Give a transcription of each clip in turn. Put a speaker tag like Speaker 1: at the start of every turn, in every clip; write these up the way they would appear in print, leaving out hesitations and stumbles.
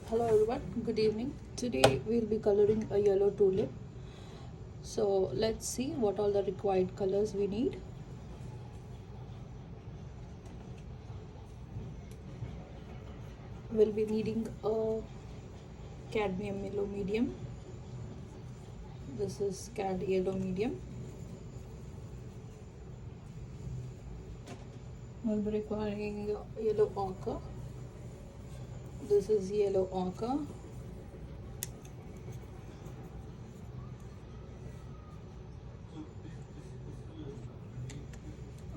Speaker 1: Hello everyone, good evening. Today we'll be coloring a yellow tulip. So let's see what all the required colors we need. We'll be needing a cadmium yellow medium. This is cad yellow medium. We'll be requiring yellow ochre. This is yellow ochre.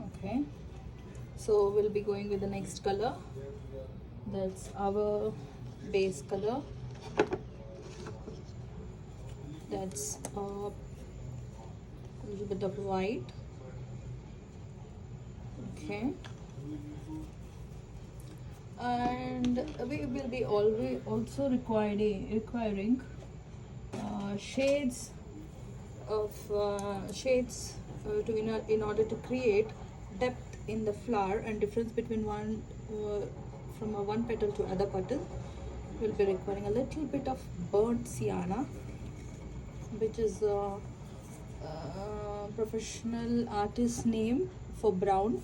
Speaker 1: Okay, so we'll be going with the next color. That's our base color. That's a little bit of white. Okay, and we will be always also requiring shades of in order to create depth in the flower and difference between from one petal to other petal. We'll be requiring a little bit of burnt sienna, which is a professional artist name for brown.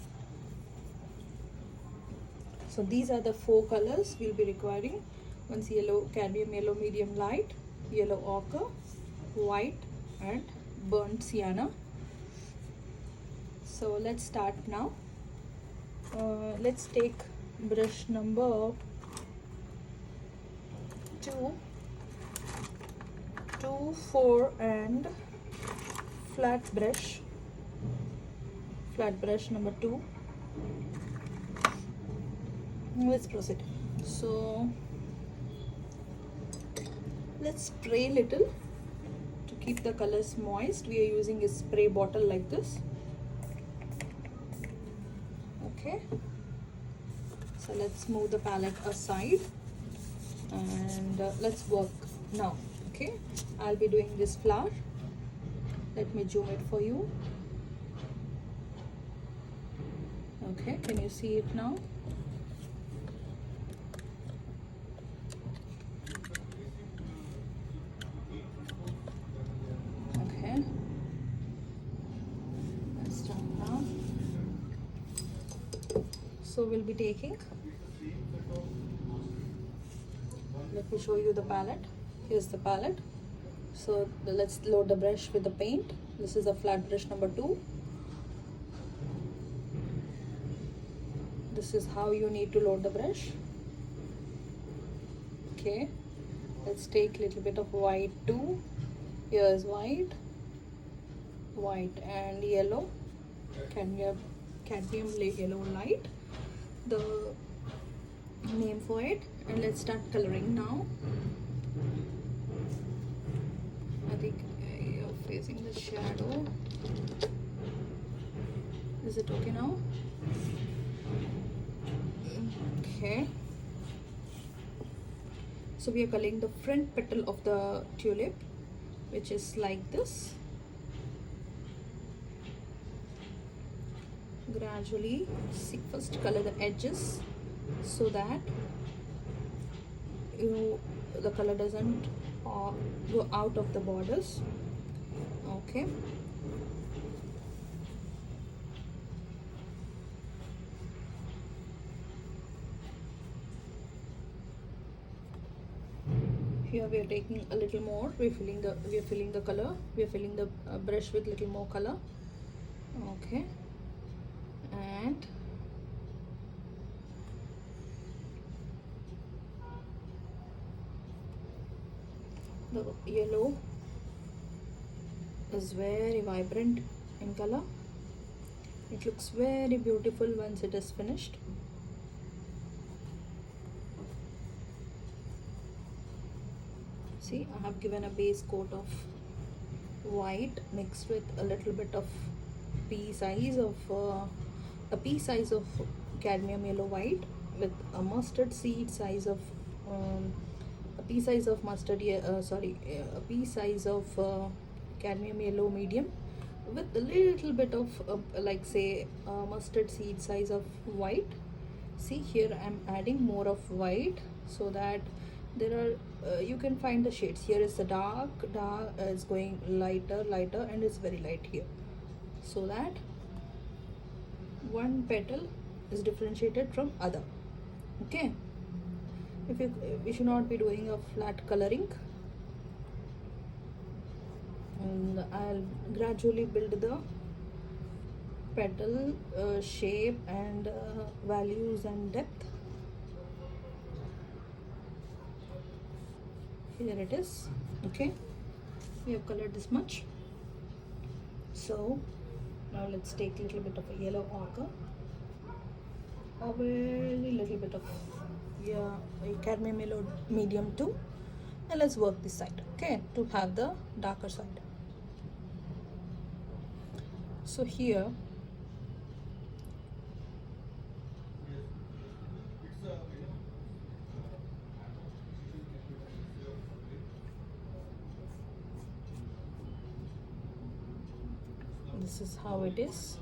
Speaker 1: So these are the 4 colors we'll be requiring. One's yellow, cadmium yellow medium light, yellow ochre, white and burnt sienna. So let's start now. Let's take brush number 2, 4 and flat brush number 2. Let's proceed. So let's spray little to keep the colors moist. We are using a spray bottle like this. Okay, so let's move the palette aside and let's work now. Okay, I'll be doing this flower. Let me zoom it for you. Okay, can you see it now? Okay, let's start now. So we'll be taking, let me show you the palette. Here's the palette. So let's load the brush with the paint. This is a flat brush number 2. This is how you need to load the brush. Okay, let's take a little bit of white too. Here's white and yellow, cadmium yellow light, the name for it. And let's start coloring now. I think you're facing the shadow. Is it okay now? Okay, so we are coloring the front petal of the tulip, which is like this. Gradually first color the edges so that the color doesn't go out of the borders. Okay, here we are taking a little more. We are filling the color. We are filling the brush with little more color. Okay, and the yellow is very vibrant in color. It looks very beautiful once it is finished. See, I have given a base coat of white mixed with a little bit of pea size of cadmium yellow white with a mustard seed size of a pea size of a pea size of cadmium yellow medium with a little bit of like say mustard seed size of white. See, here I'm adding more of white so that There are you can find the shades. Here is the dark is going lighter, and it's very light here, so that one petal is differentiated from other. Okay, if you we should not be doing a flat coloring, and I'll gradually build the petal shape and values and depth. Here it is. Okay, we have colored this much. So now let's take a little bit of a yellow ochre, a very little bit of a cadmium yellow medium too, and let's work this side, okay, to have the darker side. So here this is how it is.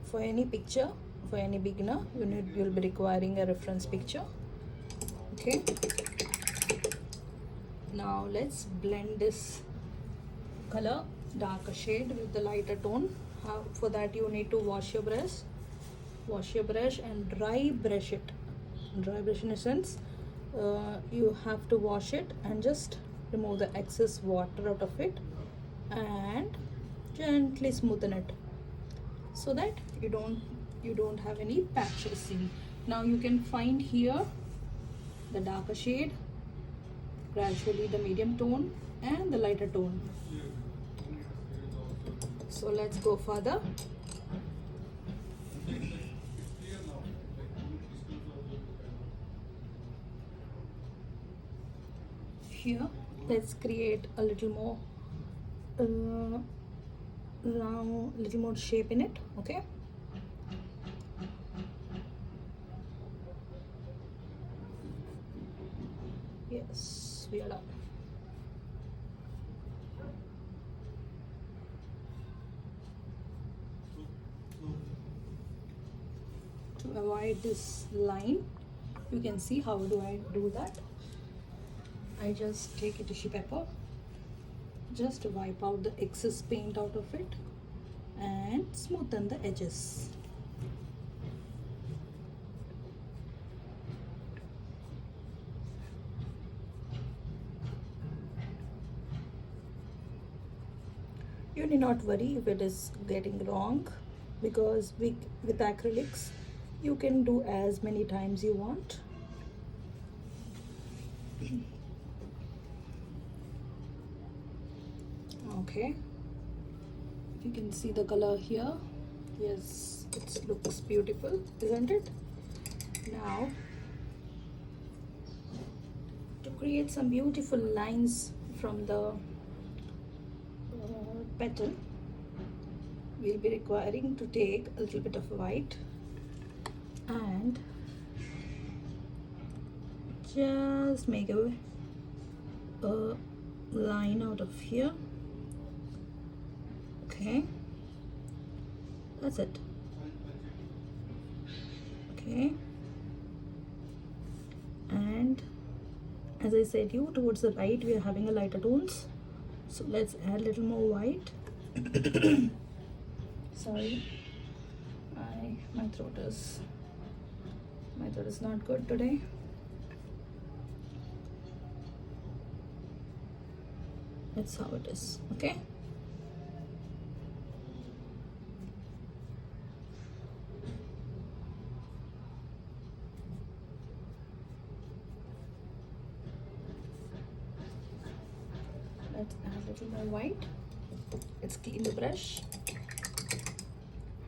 Speaker 1: For any picture, for any beginner, you'll be requiring a reference picture. Okay, now let's blend this color, darker shade, with the lighter tone. For that you need to wash your brush and dry brush it. Dry brush in a sense, you have to wash it and just remove the excess water out of it and gently smoothen it, so that you don't have any patches. See, now you can find here the darker shade, gradually the medium tone and the lighter tone. So let's go further. Here let's create a little more round, little more shape in it. Okay, yes, we are done. To avoid this line, you can see how do I do that. I just take a tissue paper, just wipe out the excess paint out of it and smoothen the edges. You need not worry if it is getting wrong, because with acrylics you can do as many times you want. Okay, you can see the color here. Yes, it looks beautiful, isn't it? Now to create some beautiful lines from the petal, we'll be requiring to take a little bit of white and just make a line out of here. Okay, that's it. Okay, and as I said you, towards the right we are having a lighter tones, so let's add a little more white. Sorry, my throat is not good today. That's how it is. Okay, let's add a little more white. Let's clean the brush.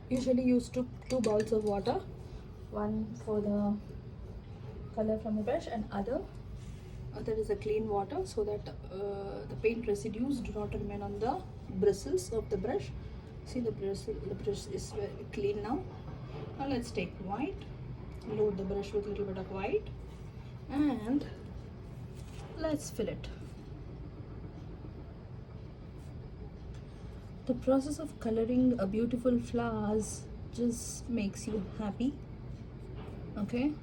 Speaker 1: Usually use two bowls of water, one for the color from the brush and other is a clean water, so that the paint residues do not remain on the bristles of the brush. See, the brush is very clean now. Now let's take white, load the brush with a little bit of white, and let's fill it. The process of coloring a beautiful flowers just makes you happy. Okay,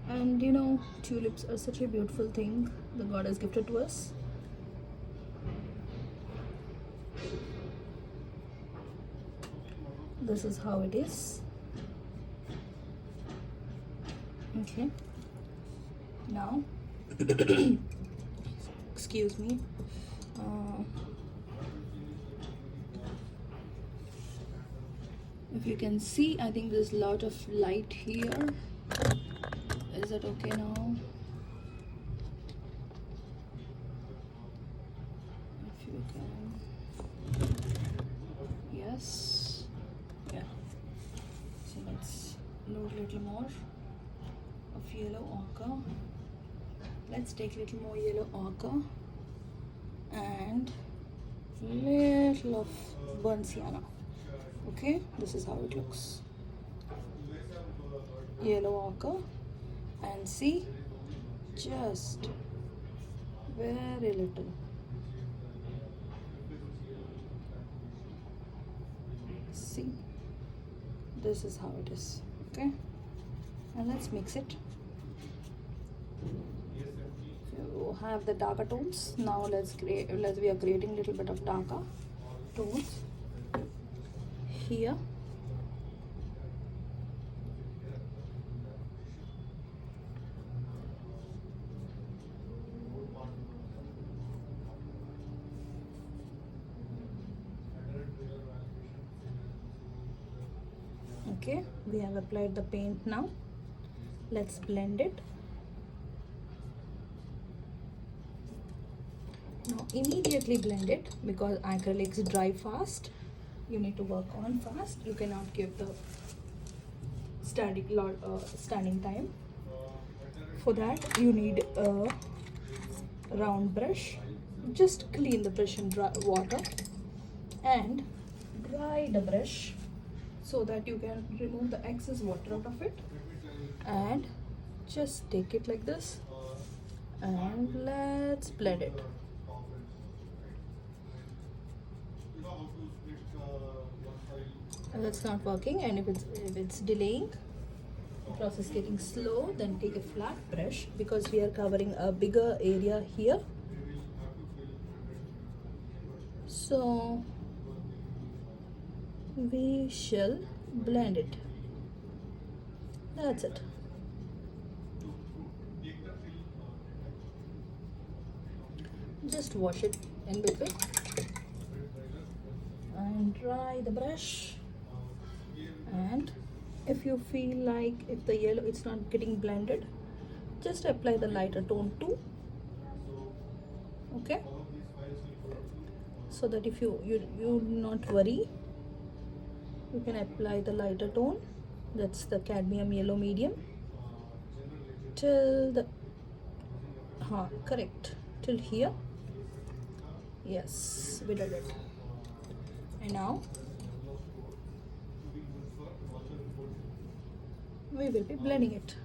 Speaker 1: and you know, tulips are such a beautiful thing the God has gifted to us. This is how it is. Okay, now excuse me. uh, if you can see, I think there's a lot of light here. Is it okay now? If you can, yes, yeah. So let's load a little more of yellow ochre. Let's take a little more yellow ochre and little of burnt sienna. Okay, this is how it looks. Yellow ochre, and see, just very little. See, this is how it is. Okay, and let's mix it. You have the darker tones. Now we are creating a little bit of darker tones here. Okay, we have applied the paint. Now let's blend it. Now immediately blend it, because acrylics dry fast. You need to work on fast. You cannot give the standing time. For that you need a round brush. Just clean the brush in dry water and dry the brush so that you can remove the excess water out of it, and just take it like this and let's blend it. That's not working, and if it's delaying, the process getting slow, then take a flat brush, because we are covering a bigger area here. So we shall blend it. That's it. Just wash it in between and dry the brush. And if you feel like if the yellow it's not getting blended, just apply the lighter tone too. Okay, so that if you not worry, you can apply the lighter tone. That's the cadmium yellow medium till the correct, till here. Yes, we did it. And now we will be blending it.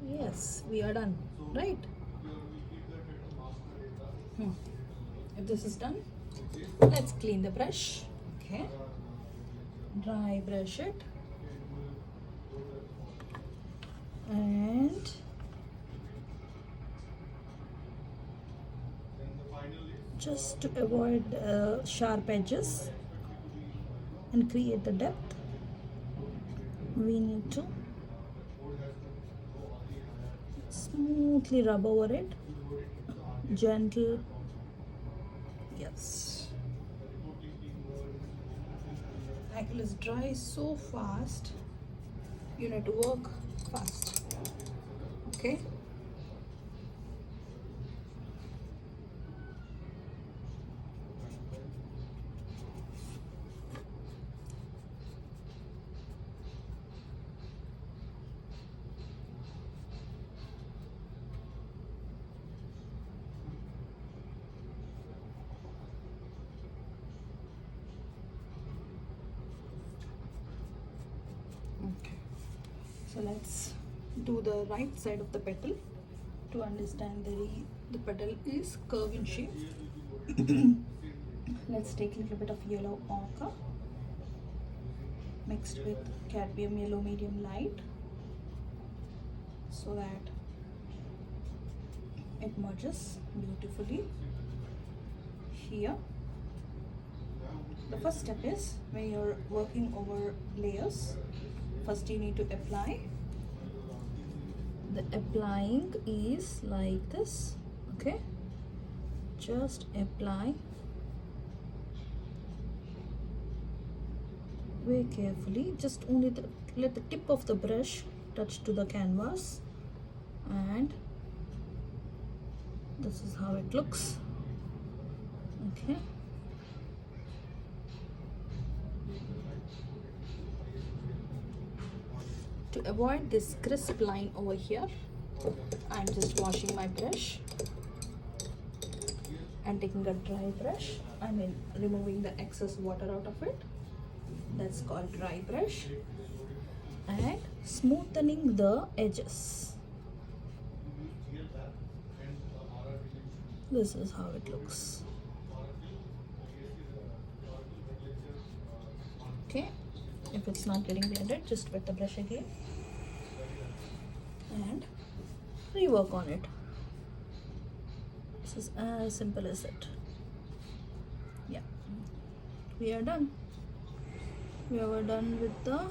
Speaker 1: Yes, we are done, right? If this is done, let's clean the brush. Okay, dry brush it, and just to avoid sharp edges and create the depth, we need to smoothly rub over it, gentle. Yes, acrylics dry so fast, you need to work fast. Okay, so let's do the right side of the petal to understand the petal is curved in shape. Let's take a little bit of yellow ochre mixed with cadmium yellow medium light so that it merges beautifully here. The first step is, when you're working over layers, first you need to apply. The applying is like this, okay? Just apply very carefully, just only let the tip of the brush touch to the canvas, and this is how it looks, okay? To avoid this crisp line over here, I'm just washing my brush and taking a dry brush. I mean, removing the excess water out of it. That's called dry brush. And smoothening the edges. This is how it looks. Okay, if it's not getting blended, just wet the brush again and rework on it. This is as simple as it. Yeah, we are done. We are done with the